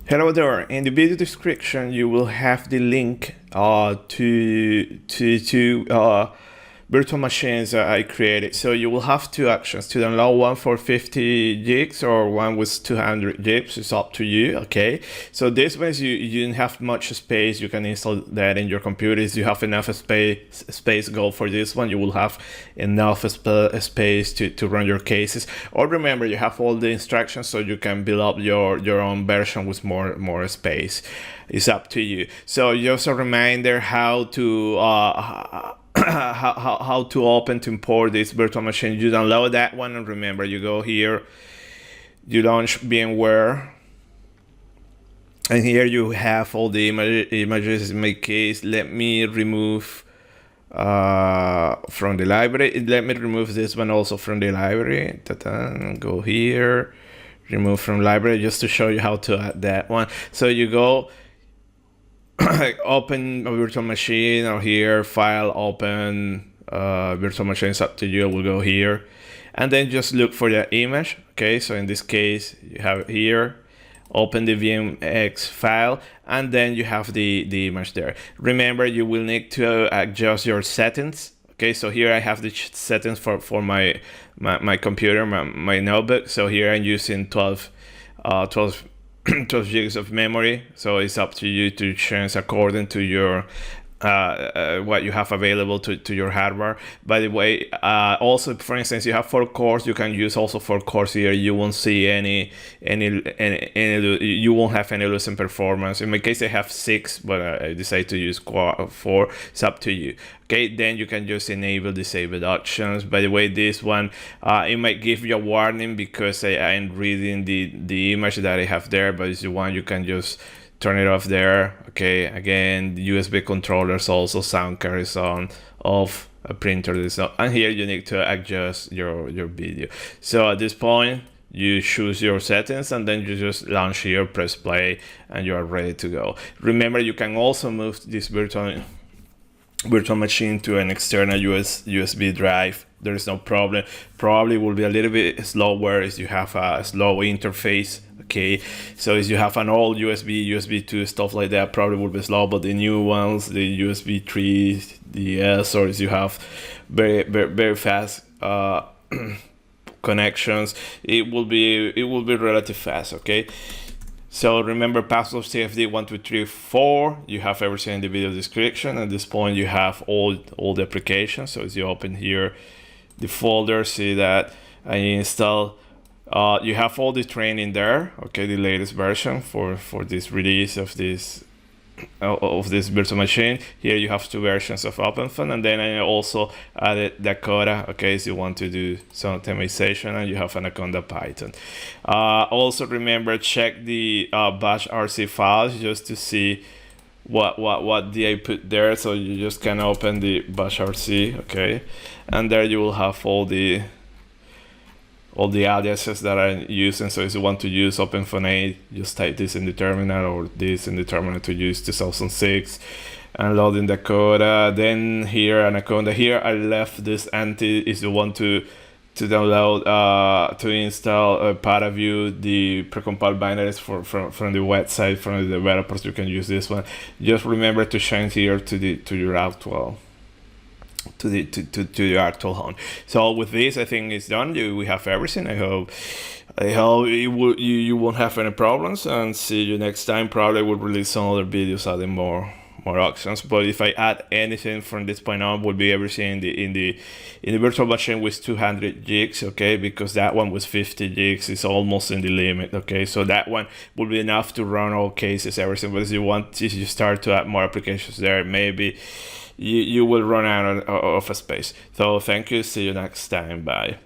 Hello there. In the video description, you will have the link to virtual machines that I created. So you will have two options: to download one for 50 gigs or one with 200 gigs. It's up to you. Okay. So this one is you don't have much space. You can install that in your computers. You have enough space go for this one. You will have enough space to run your cases. Or remember, you have all the instructions, so you can build up your own version with more space. It's up to you. So just a reminder how to how to open to import this virtual machine. You download that one, and remember, you go here, you launch VMware, and here you have all the images. In my case, let me remove from the library. Let me remove this one also from the library. Go here, remove from library, just to show you how to add that one. So you go open a virtual machine, or here, file, open virtual machine. It's up to you. We'll go here, and then just look for the image. Okay, so in this case, you have it here. Open the VMX file, and then you have the image there. Remember, you will need to adjust your settings. Okay, so here I have the settings for my computer, my notebook. So here I'm using 12 gigs of memory. So it's up to you to change according to your what you have available to your hardware. By the way, also, for instance, you have 4 cores. You can use also 4 cores here. You won't see any you won't have any loss in performance. In my case, I have 6, but I decided to use 4. It's up to you. Okay, then you can just enable disabled options. By the way, this one it might give you a warning because I'm reading the image that I have there, but if you want, you can just turn it off there. Okay, again, the USB controllers, also sound carries on, off, a printer is not, and here you need to adjust your video. So at this point, you choose your settings, and then you just launch here, press play, and you are ready to go. Remember, you can also move this virtual machine to an external USB drive. There is no problem. Probably will be a little bit slower if you have a slow interface. Okay, so if you have an old USB 2, stuff like that, probably will be slow, but the new ones, the USB 3, the S, or if you have very fast connections, it will be relatively fast. Okay, so remember, password cfd-123-4. You have everything in the video description. At this point, you have all the applications. So as you open here the folder, see that I install. You have all the training there. Okay, the latest version for this release of this virtual machine. Here you have 2 versions of OpenFOAM, and then I also added Dakota. Okay, so you want to do some optimization, and you have Anaconda Python. Also remember, check the bash rc files just to see what did I put there. So you just can open the bash rc. Okay, and there you will have all the aliases that I'm using. So if you want to use OpenFOAM 8, just type this in the terminal, or this in the terminal to use 2006, and loading Dakota. Then here, Anaconda. Here I left this anti if you want to download to install ParaView, the precompiled binaries from the website, from the developers. You can use this one. Just remember to change here to your actual your actual home. So with this, I think it's done. We have everything. I hope you won't have any problems, and see you next time. Probably will release some other videos adding more options. But if I add anything from this point on, will be everything in the virtual machine with 200 gigs. Okay, because that one was 50 gigs. It's almost in the limit. Okay, so that one will be enough to run all cases, everything. But if you start to add more applications there, maybe you will run out of space. So thank you. See you next time. Bye.